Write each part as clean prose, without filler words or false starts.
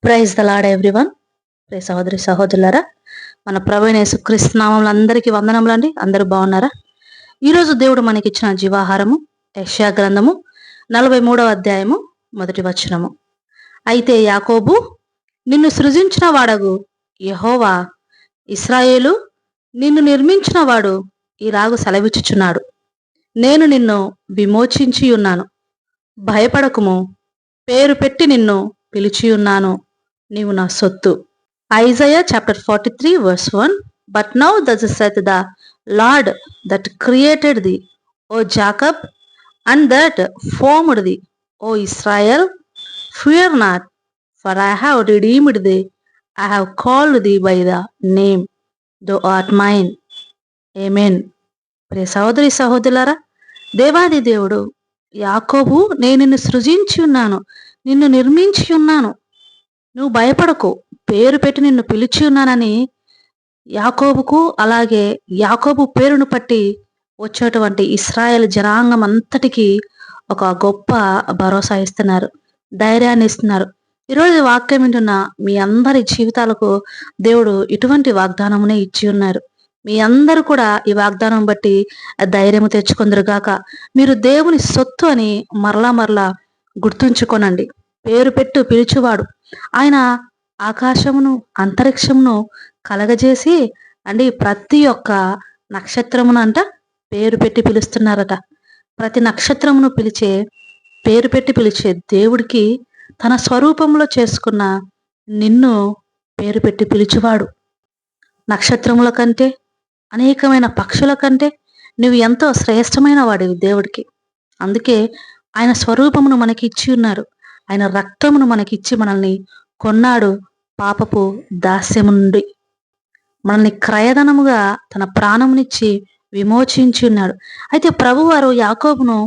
Praise the lord everyone. ప్రియ సహోదరి సహోదరులారా, మన ప్రభువైన యేసుక్రీస్తు నామములో అందరికీ వందనములండి. అందరూ బాగున్నారా? ఈరోజు దేవుడు మనకిచ్చిన జీవాహారము యెషయా గ్రంథము 43వ అధ్యాయము 1వ వచనము. అయితే యాకోబు, నిన్ను సృజించిన వాడగు యెహోవా, ఇశ్రాయేలు, నిన్ను నిర్మించిన వాడు ఇలాగు సెలవిచ్చుచున్నాడు, నేను నిన్ను విమోచించి ఉన్నాను, భయపడకుము, పేరు పెట్టి నిన్ను పిలిచియున్నాను, నీవు నా సొత్తు. Isaiah chapter 43 verse 1. But now thus saith the Lord that created thee, O Jacob, and that formed thee, O Israel, fear not, for I have redeemed thee, I have called thee by the name, thou art mine. Amen. ప్రియ సహోదరి సహోదరులారా, దేవాది దేవుడు యాకోబు, నేను నిన్ను సృజించి ఉన్నాను, నిన్ను నిర్మించి ఉన్నాను, నువ్వు భయపడకు, పేరు పెట్టి నిన్ను పిలిచి ఉన్నానని యాకోబుకు, అలాగే యాకోబు పేరును పట్టి వచ్చేటువంటి ఇశ్రాయేల్ జనాంగం అంతటికి ఒక గొప్ప భరోసా ఇస్తున్నారు, ధైర్యాన్ని ఇస్తున్నారు. ఈరోజు వాక్యం వింటున్న మీ అందరి జీవితాలకు దేవుడు ఇటువంటి వాగ్దానమునే ఇచ్చి ఉన్నారు. మీ అందరూ కూడా ఈ వాగ్దానం బట్టి ధైర్యము తెచ్చుకుందరుగాక. మీరు దేవుని సొత్తు అని మరలా గుర్తుంచుకోనండి. పేరు పెట్టు పిలుచువాడు ఆయన. ఆకాశమును అంతరిక్షమును కలగజేసి ప్రతి ఒక్క నక్షత్రమును పేరు పెట్టి పిలుస్తున్నారట. ప్రతి నక్షత్రమును పేరు పెట్టి పిలిచే దేవుడికి తన స్వరూపంలో చేసుకున్న నిన్ను పేరు పెట్టి పిలుచువాడు. నక్షత్రముల కంటే, అనేకమైన పక్షుల కంటే నువ్వు ఎంతో శ్రేష్టమైన వాడివి దేవుడికి. అందుకే ఆయన స్వరూపమును మనకి ఇచ్చి ఉన్నారు. ఆయన రక్తమును మనకిచ్చి మనల్ని కొన్నాడు. పాపపు దాస్యము నుండి మనల్ని క్రయధనముగా తన ప్రాణమునిచ్చి విమోచించి ఉన్నాడు. అయితే ప్రభువారు యాకోబును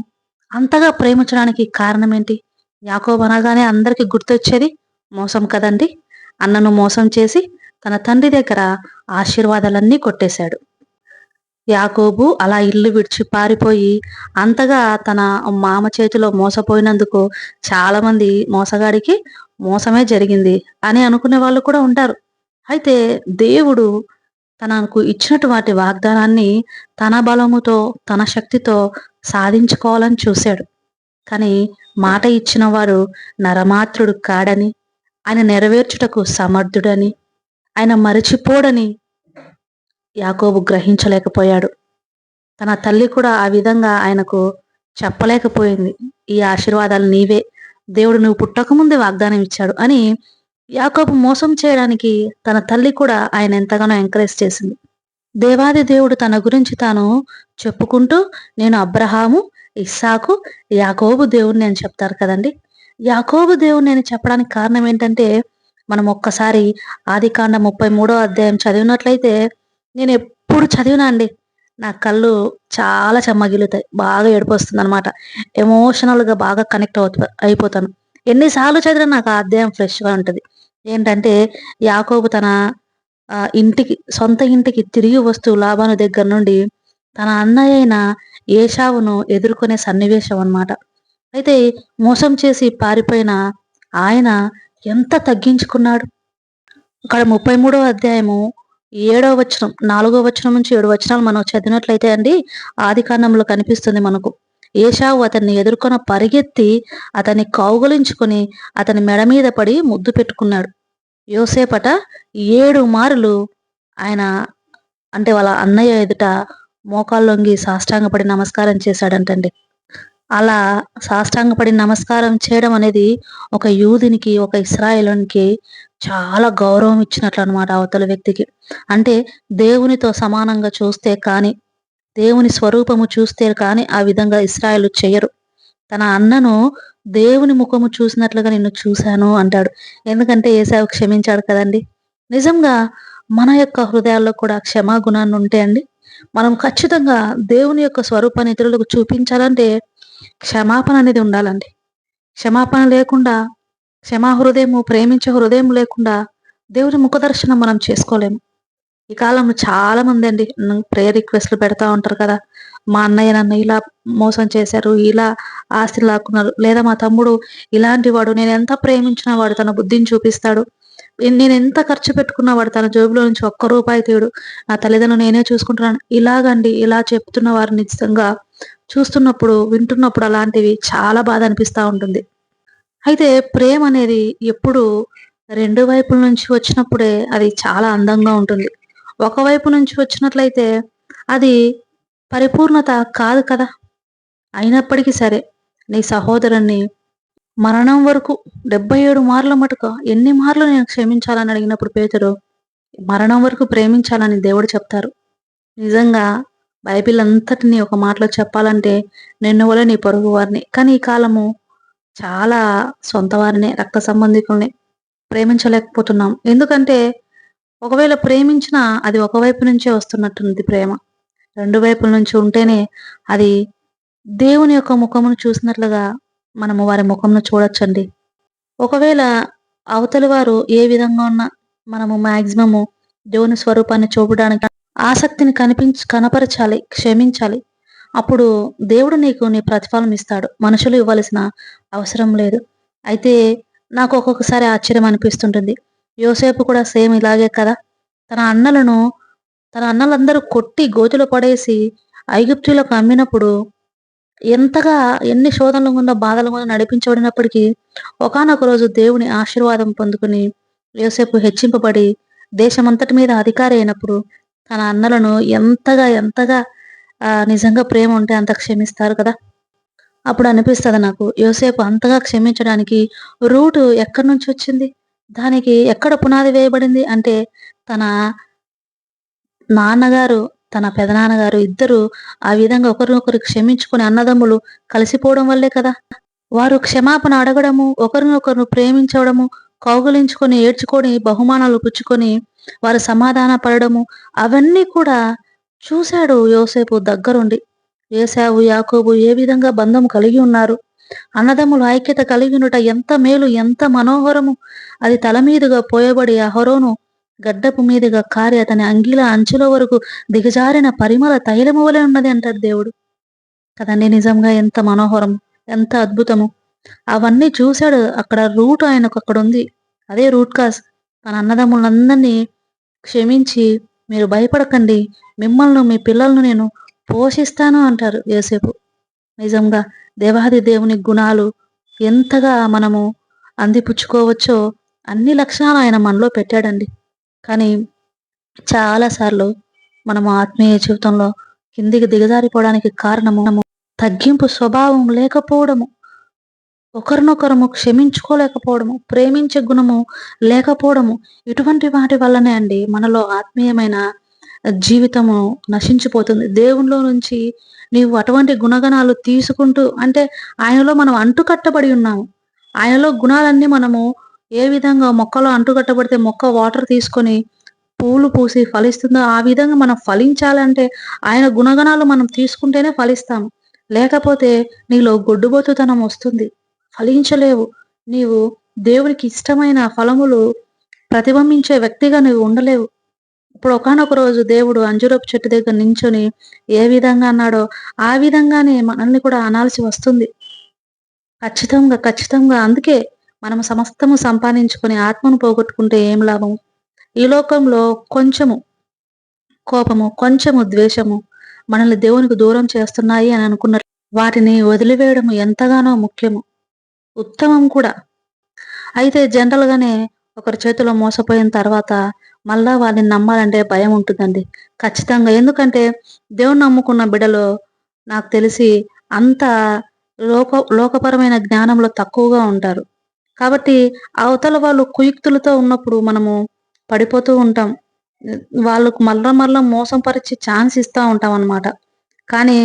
అంతగా ప్రేమించడానికి కారణం ఏంటి? యాకోబు అనగానే అందరికీ గుర్తొచ్చేది మోసం కదండి. అన్నను మోసం చేసి తన తండ్రి దగ్గర ఆశీర్వాదాలన్నీ కొట్టేశాడు. యాకోబు అలా ఇల్లు విడిచి పారిపోయి అంతగా తన మామ చేతిలో మోసపోయినందుకు చాలా మంది మోసగాడికి మోసమే జరిగింది అని అనుకునే వాళ్ళు కూడా ఉంటారు. అయితే దేవుడు తనకు ఇచ్చినటువంటి వాగ్దానాన్ని తన బలముతో, తన శక్తితో సాధించుకోవాలని చూశాడు. కానీ మాట ఇచ్చిన వాడు నరమాత్రుడు కాడని, ఆయన నెరవేర్చుటకు సమర్థుడని, ఆయన మరిచిపోడని యాకోబు గ్రహించలేకపోయాడు. తన తల్లి కూడా ఆ విధంగా ఆయనకు చెప్పలేకపోయింది, ఈ ఆశీర్వాదాలు నీవే, దేవుడు నువ్వు పుట్టకముందే వాగ్దానం ఇచ్చాడు అని. యాకోబు మోసం చేయడానికి తన తల్లి కూడా ఆయన ఎంతగానో ఎంకరేజ్ చేసింది. దేవాది దేవుడు తన గురించి తాను చెప్పుకుంటూ, నేను అబ్రహాము, ఇస్సాకు, యాకోబు దేవుణ్ణి అని చెప్తారు కదండి. యాకోబు దేవుణ్ణి అని చెప్పడానికి కారణం ఏంటంటే, మనం ఒక్కసారి ఆదికాండ 33వ అధ్యాయం చదివినట్లయితే, నేను ఎప్పుడు చదివినా నా కళ్ళు చాలా చెమ్మగిలుతాయి, బాగా ఏడుపు వస్తుంది అనమాట. ఎమోషనల్గా బాగా కనెక్ట్ అయిపోతాను. ఎన్నిసార్లు చదివినా నాకు ఆ అధ్యాయం ఫ్రెష్గా ఉంటుంది. ఏంటంటే, యాకోబు తన సొంత ఇంటికి తిరిగి వస్తూ లాబాను దగ్గర నుండి తన అన్నయ్య అయిన ఏశావును ఎదుర్కొనే సన్నివేశం అన్నమాట. అయితే మోసం చేసి పారిపోయిన ఆయన ఎంత తగ్గించుకున్నాడు. అక్కడ 33వ అధ్యాయము 7వ వచనం, 4వ వచనం నుంచి 7 వచనాలు మనం చదివినట్లయితే ఆదికాండంలో కనిపిస్తుంది మనకు. ఏశావు అతన్ని ఎదుర్కొన పరిగెత్తి అతన్ని కౌగలించుకొని అతని మెడ మీద పడి ముద్దు పెట్టుకున్నాడు. యోసేపట 7 మారులు ఆయన వాళ్ళ అన్నయ్య ఎదుట మోకాళ్ళొంగి సాష్టాంగపడి నమస్కారం చేశాడంటండి. అలా సాష్టాంగపడి నమస్కారం చేయడం అనేది ఒక యూదునికి, ఒక ఇశ్రాయేలునికి చాలా గౌరవం ఇచ్చినట్లు అనమాట అవతల వ్యక్తికి. అంటే దేవునితో సమానంగా చూస్తే కానీ, దేవుని స్వరూపము చూస్తే కానీ ఆ విధంగా ఇశ్రాయేలు చేయరు. తన అన్నను దేవుని ముఖము చూసినట్లుగా నిన్ను చూశాను అంటాడు. ఎందుకంటే ఏశావు క్షమించాడు కదండి. నిజంగా మన యొక్క హృదయాల్లో కూడా క్షమాగుణాన్ని ఉంటే మనం ఖచ్చితంగా దేవుని యొక్క స్వరూపాన్ని ఇతరులకు చూపించాలంటే క్షమాపణ అనేది ఉండాలండి. క్షమాపణ లేకుండా, క్షమాహృదయము, ప్రేమించే హృదయం లేకుండా దేవుని ముఖదర్శనం మనం చేసుకోలేము. ఈ కాలంలో చాలా మంది ప్రేయర్ రిక్వెస్ట్లు పెడతా ఉంటారు కదా, మా అన్నయ్య నన్ను ఇలా మోసం చేశారు, ఇలా ఆస్తి లాక్కున్నారు, లేదా మా తమ్ముడు ఇలాంటి వాడు, నేనెంత ప్రేమించినా వాడు తన బుద్ధిని చూపిస్తాడు. నేనెంత ఖర్చు పెట్టుకున్నా వాడు తన జేబులో నుంచి ఒక్క రూపాయి తీయడు. నా తల్లిదండ్రులు నేనే చూసుకుంటున్నాను. ఇలాగండి ఇలా చెప్తున్న వారు నిజంగా చూస్తున్నప్పుడు, వింటున్నప్పుడు అలాంటివి చాలా బాధ అనిపిస్తా ఉంటుంది. అయితే ప్రేమనేది ఎప్పుడు 2 వైపుల నుంచి వచ్చినప్పుడే అది చాలా అందంగా ఉంటుంది. ఒకవైపు నుంచి వచ్చినట్లయితే అది పరిపూర్ణత కాదు కదా! అయినప్పటికీ సరే, నీ సహోదరుడిని మరణం వరకు 77 మార్లు మటుకు ఎన్ని మార్లు నేను క్షమించాలని అడిగినప్పుడు పేతురు, మరణం వరకు ప్రేమించాలని దేవుడు చెప్తారు. నిజంగా బైబిల్ అంతటిని ఒక మాటలో చెప్పాలంటే, నిన్ను వలె నీ పొరుగువారిని. కానీ ఈ కాలము చాలా సొంత వారినే, రక్త సంబంధికుల్ని ప్రేమించలేకపోతున్నాం. ఎందుకంటే ఒకవేళ ప్రేమించినా అది ఒకవైపు నుంచే వస్తున్నట్టుంది ప్రేమ. 2 వైపుల నుంచి ఉంటేనే అది దేవుని యొక్క ముఖమును చూసినట్లుగా మనము వారి ముఖమును చూడొచ్చండి. ఒకవేళ అవతలి వారు ఏ విధంగా ఉన్నా మనము మాక్సిమము దేవుని స్వరూపాన్ని చూపడానికి ఆసక్తిని కనపరచాలి, క్షమించాలి. అప్పుడు దేవుడు నీకు నీ ప్రతిఫలం ఇస్తాడు. మనుషులు ఇవ్వాల్సిన అవసరం లేదు. అయితే నాకు ఒక్కొక్కసారి ఆశ్చర్యం అనిపిస్తుంటుంది. యోసేపు కూడా సేమ్ ఇలాగే కదా! తన అన్నలను తన అన్నలందరూ కొట్టి గోతిలో పడేసి ఐగుప్తీయులకు అమ్మినప్పుడు ఎంతగా ఎన్ని శోధనల గుండా, బాధల గుండా నడిపించబడినప్పటికీ ఒకానొక రోజు దేవుని ఆశీర్వాదం పొందుకుని యోసేపు హెచ్చింపబడి దేశమంతటి మీద అధికారి అయినప్పుడు తన అన్నలను ఎంతగా నిజంగా ప్రేమ ఉంటే అంత క్షమిస్తారు కదా! అప్పుడు అనిపిస్తది నాకు, యోసేపు అంతగా క్షమించడానికి రూటు ఎక్కడి నుంచొచ్చింది? దానికి ఎక్కడ పునాది వేయబడింది అంటే, తన నాన్నగారు, తన పెదనాన్నగారు ఇద్దరూ ఆ విధంగా ఒకరినొకరు క్షమించుకొని అన్నదమ్ములు కలిసిపోవడం వల్లే కదా! వారు క్షమాపణ అడగడము, ఒకరినొకరు ప్రేమించడము, కౌగిలించుకొని, ఏడ్చుకొని, బహుమానాలు పుచ్చుకొని, వారు సమాధాన పడడము, అవన్నీ కూడా చూశాడు యోసేపు దగ్గరుండి. ఏశావు, యాకోబు ఏ విధంగా బంధం కలిగి ఉన్నారు. అన్నదమ్ముల ఐక్యత కలిగి ఉండుట ఎంత మేలు, ఎంత మనోహరము. అది తల మీదుగా పోయబడి అహరోను గడ్డపు మీదుగా కారి అతని అంగిల అంచుల వరకు దిగజారిన పరిమళ తైలము వలె ఉన్నది అంటాడు దేవుడు. కదండి! నిజంగా ఎంత మనోహరం, ఎంత అద్భుతము. అవన్నీ చూశాడు. అక్కడ రూట్ ఆయనకు అక్కడుంది. అదే రూట్ కాజ్. తన అన్నదమ్ములందరినీ క్షమించి, మీరు భయపడకండి, మిమ్మల్ని మీ పిల్లలను నేను పోషిస్తాను అంటారు యోసేపు. నిజంగా దేవాది దేవుని గుణాలు ఎంతగా మనము అందిపుచ్చుకోవచ్చో అన్ని లక్షణాలు ఆయన మనలో పెట్టాడండి. కానీ చాలా సార్లు మనము ఆత్మీయ జీవితంలో కిందికి దిగజారిపోవడానికి కారణము తగ్గింపు స్వభావం లేకపోవడము, ఒకరినొకరము క్షమించుకోలేకపోవడము, ప్రేమించే గుణము లేకపోవడము, ఇటువంటి వాటి వల్లనే అండి మనలో ఆత్మీయమైన జీవితము నశించిపోతుంది. దేవునిలో నుంచి నీవు అటువంటి గుణగణాలు తీసుకుంటూ అంటే ఆయనలో మనం అంటుకట్టబడి ఉన్నాము. ఆయనలో గుణాలన్నీ మనము ఏ విధంగా మొక్కలో అంటుకట్టబడితే మొక్క వాటర్ తీసుకొని పూలు పూసి ఫలిస్తుందో ఆ విధంగా మనం ఫలించాలంటే ఆయన గుణగణాలు మనం తీసుకుంటేనే ఫలిస్తాము. లేకపోతే నీలో గొడ్డుబోతుతనం వస్తుంది. ఫలించలేవు. నీవు దేవునికి ఇష్టమైన ఫలములు ప్రతిబింబించే వ్యక్తిగా నువ్వు ఉండలేవు. ఇప్పుడు ఒకానొక రోజు దేవుడు అంజూరపు చెట్టు దగ్గర నించొని ఏ విధంగా అన్నాడో ఆ విధంగానే మనల్ని కూడా అనాల్సి వస్తుంది. ఖచ్చితంగా. అందుకే మనం సమస్తము సంపాదించుకొని ఆత్మను పోగొట్టుకుంటే ఏం లాభం? ఈ లోకంలో కొంచెము కోపము, కొంచెము ద్వేషము మనల్ని దేవునికి దూరం చేస్తున్నాయి అని అనుకున్నారు. వాటిని వదిలివేయడం ఎంతగానో ముఖ్యము, ఉత్తమం కూడా. అయితే జనరల్‌గానే ఒకరి చేతిలో మోసపోయిన తర్వాత మళ్ళా వాళ్ళని నమ్మాలంటే భయం ఉంటుందండి. ఖచ్చితంగా. ఎందుకంటే దేవుడిని నమ్ముకున్న బిడ్డలు నాకు తెలిసి అంత లోకపరమైన జ్ఞానంలో తక్కువగా ఉంటారు. కాబట్టి అవతల వాళ్ళు కుయుక్తులతో ఉన్నప్పుడు మనము పడిపోతూ ఉంటాం. వాళ్ళకు మళ్ళా మోసం పరిచే ఛాన్స్ ఇస్తా ఉంటామనమాట. కానీ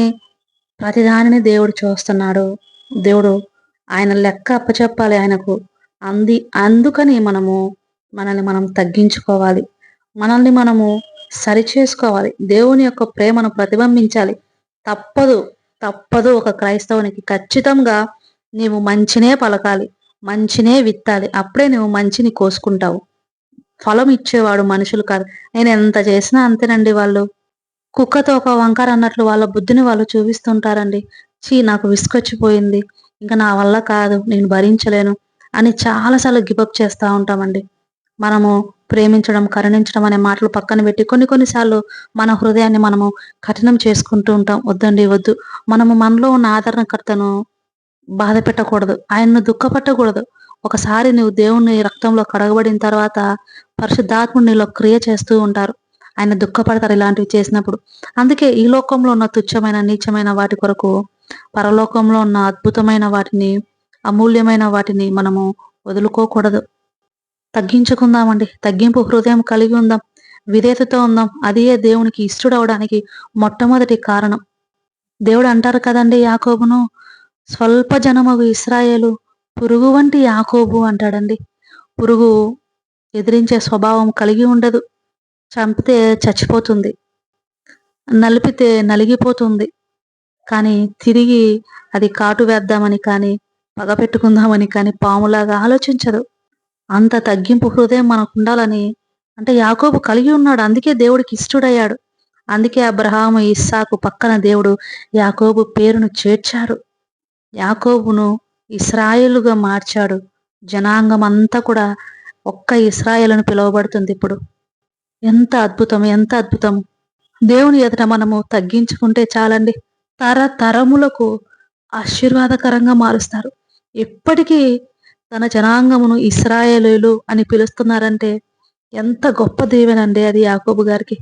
ప్రతిదానిని దేవుడు చూస్తున్నాడు. దేవుడు ఆయన లెక్క అప్పచెప్పాలి ఆయనకు. అందుకని మనల్ని మనం తగ్గించుకోవాలి. మనల్ని మనము సరిచేసుకోవాలి. దేవుని యొక్క ప్రేమను ప్రతిబింబించాలి. తప్పదు. తప్పదు ఒక క్రైస్తవునికి. ఖచ్చితంగా నీవు మంచినే పలకాలి. మంచినే విత్తాలి. అప్పుడే నువ్వు మంచిని కోసుకుంటావు. ఫలం ఇచ్చేవాడు మనుషులు కాదు. నేనెంత చేసినా అంతేనండి వాళ్ళు. కుక్కతో ఒక వంకర అన్నట్లు వాళ్ళ బుద్ధిని వాళ్ళు చూపిస్తుంటారండి. నాకు విసుగొచ్చిపోయింది. ఇంక నా వల్ల కాదు. నేను భరించలేను అని చాలా సార్లు గివ్ అప్ చేస్తా ఉంటామండి. మనము ప్రేమించడం, కరుణించడం అనే మాటలు పక్కన పెట్టి కొన్ని కొన్ని సార్లు మన హృదయాన్ని మనము కఠినం చేసుకుంటూ ఉంటాం. వద్దండి వద్దు. మనము మనలో ఉన్న ఆదరణకర్తను బాధ పెట్టకూడదు. ఆయన్ను దుఃఖపెట్టకూడదు. ఒకసారి నువ్వు దేవుని రక్తంలో కడగబడిన తర్వాత పరిశుద్ధాత్ముడు నీలో క్రియ చేస్తూ ఉంటారు. ఆయన దుఃఖపడతారు ఇలాంటివి చేసినప్పుడు. అందుకే ఈ లోకంలో ఉన్న తుచ్చమైన, నీచమైన వాటి కొరకు పరలోకంలో ఉన్న అద్భుతమైన వాటిని, అమూల్యమైన వాటిని మనము వదులుకోకూడదు. తగ్గించుకుందామండి. తగ్గింపు హృదయం కలిగి ఉందాం. విధేయతతో ఉందాం. అదే దేవునికి ఇష్టడవడానికి మొట్టమొదటి కారణం. దేవుడు అంటారు కదండి యాకోబును, స్వల్ప జనమగు ఇశ్రాయేలు పురుగు వంటి యాకోబు అంటాడండి. పురుగు ఎదిరించే స్వభావం కలిగి ఉండదు. చంపితే చచ్చిపోతుంది. నలిపితే నలిగిపోతుంది. కానీ తిరిగి అది కాటు వేద్దామని కానీ, పగ పెట్టుకుందామని కానీ పాములాగా ఆలోచించదు. అంత తగ్గింపు హృదయం మనకుండాలని అంటే యాకోబు కలిగి ఉన్నాడు. అందుకే దేవుడికి ఇష్టుడయ్యాడు. అందుకే అబ్రహాము, ఇస్సాకు పక్కన దేవుడు యాకోబు పేరును చేర్చాడు. యాకోబును ఇశ్రాయేలుగా మార్చాడు. జనాంగం అంతా కూడా ఒక్క ఇశ్రాయేలును పిలువబడుతుంది ఇప్పుడు. ఎంత అద్భుతం! ఎంత అద్భుతం! దేవుని ఎదుట మనము తగ్గించుకుంటే చాలండి. తరతరములకు ఆశీర్వాదకరంగా మారుస్తారు. ఎప్పటికీ తన జనాంగమును ఇశ్రాయేలీయులు అని పిలుస్తున్నారంటే ఎంత గొప్ప దీవెనండి అది యాకోబు గారికి.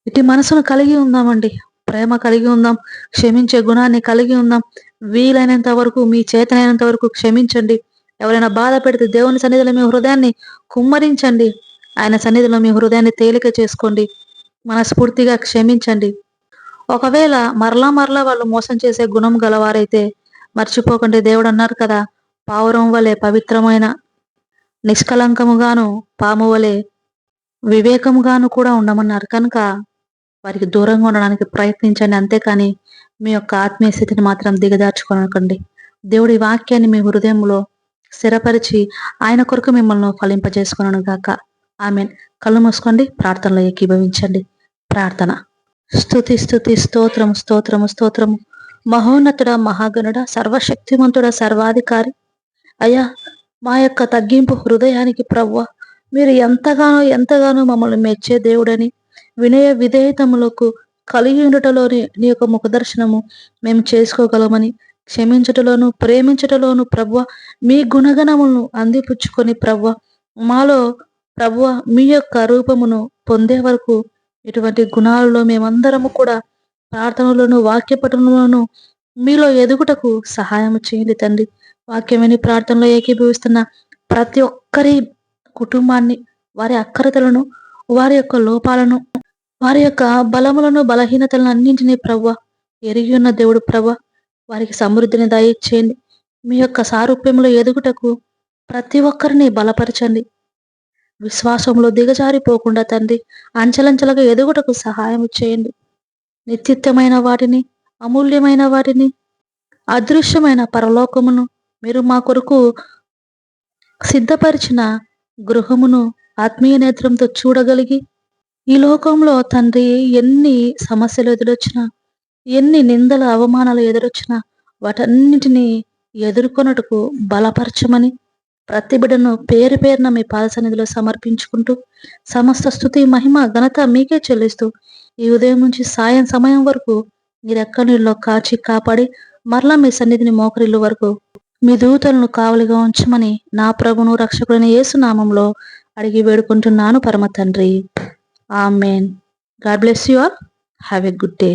ఇటు మనసును కలిగి ఉందామండి. ప్రేమ కలిగి ఉందాం. క్షమించే గుణాన్ని కలిగి ఉందాం. వీలైనంత వరకు, మీ చేతనైనంత వరకు క్షమించండి. ఎవరైనా బాధ పెడితే దేవుని సన్నిధిలో మీ హృదయాన్ని కుమ్మరించండి. ఆయన సన్నిధిలో మీ హృదయాన్ని తేలిక చేసుకోండి. మనస్ఫూర్తిగా క్షమించండి. ఒకవేళ మరలా మరలా వాళ్ళు మోసం చేసే గుణం గలవారైతే మర్చిపోకండి. దేవుడు అన్నారు కదా, పావురం వలె పవిత్రమైన నిష్కలంకముగాను, పాము వలె వివేకముగాను కూడా ఉండమన్నారు. కనుక వారికి దూరంగా ఉండడానికి ప్రయత్నించండి. అంతేకాని మీ యొక్క ఆత్మీయ స్థితిని మాత్రం దిగదార్చుకోనకండి. దేవుడి వాక్యాన్ని మీ హృదయంలో స్థిరపరిచి ఆయన కొరకు మిమ్మల్ని ఫలింపజేసుకున్నాను గాక. ఆమెన్. కళ్ళు మూసుకోండి. ప్రార్థనలో ఏకీభవించండి. ప్రార్థన. స్తుతి స్తుతి స్తోత్రము స్తోత్రము స్తోత్రము. మహోన్నతుడ, మహాగణుడ, సర్వశక్తిమంతుడ, సర్వాధికారి అయ్యా, మా యొక్క తగ్గింపు హృదయానికి ప్రవ్వ మీరు ఎంతగానో ఎంతగానో మమ్మల్ని మెచ్చే దేవుడని, వినయ విధేయతములకు కలిగి ఉండటలోని నీ యొక్క ముఖదర్శనము మేము చేసుకోగలమని, క్షమించటలోను ప్రేమించటలోను ప్రవ్వ మీ గుణగణములను అందిపుచ్చుకొని ప్రవ్వ మాలో ప్రవ్వ మీ యొక్క రూపమును పొందే వరకు ఇటువంటి గుణాలలో మేమందరము కూడా ప్రార్థనలోను వాక్యపఠనంలోను మీలో ఎదుగుటకు సహాయం చేయండి తండ్రి. వాక్యమని ప్రార్థనలో ఏకీభవిస్తున్న ప్రతి ఒక్కరి కుటుంబాన్ని, వారి అక్కరతలను, వారి యొక్క లోపాలను, వారి యొక్క బలములను, బలహీనతలను అన్నింటినీ ప్రవ్వ ఎరిగి ఉన్న దేవుడు ప్రవ్వ వారికి సమృద్ధిని దయచేయండి. మీ యొక్క సారూప్యంలో ఎదుగుటకు ప్రతి ఒక్కరిని బలపరచండి. విశ్వాసంలో దిగజారిపోకుండా తండ్రి అంచెలంచెలుగా ఎదుగుటకు సహాయం చేయండి. నిత్యమైన వాటిని, అమూల్యమైన వాటిని, అదృశ్యమైన పరలోకమును మీరు మా కొరకు సిద్ధపరిచిన గృహమును ఆత్మీయ నేత్రంతో చూడగలిగి, ఈ లోకంలో తండ్రి ఎన్ని సమస్యలు ఎదురొచ్చినా, ఎన్ని నిందల అవమానాలు ఎదురొచ్చినా వాటన్నిటినీ ఎదుర్కొనుటకు బలపరచమని ప్రతి బిడ్డను పేరు పేరున మీ పాద సన్నిధిలో సమర్పించుకుంటూ, సమస్త స్తుతి మహిమ ఘనత మీకే చెల్లిస్తూ, ఈ ఉదయం నుంచి సాయం సమయం వరకు మీరెక్క నీళ్ళలో కాచి కాపాడి మరలా మీ సన్నిధిని మోకరిల్లు వరకు మీ దూతలను కావలిగా ఉంచమని నా ప్రభును రక్షకుడైన యేసు నామంలో అడిగి వేడుకుంటున్నాను పరమ తండ్రి. Amen. God bless you all. Have a good day.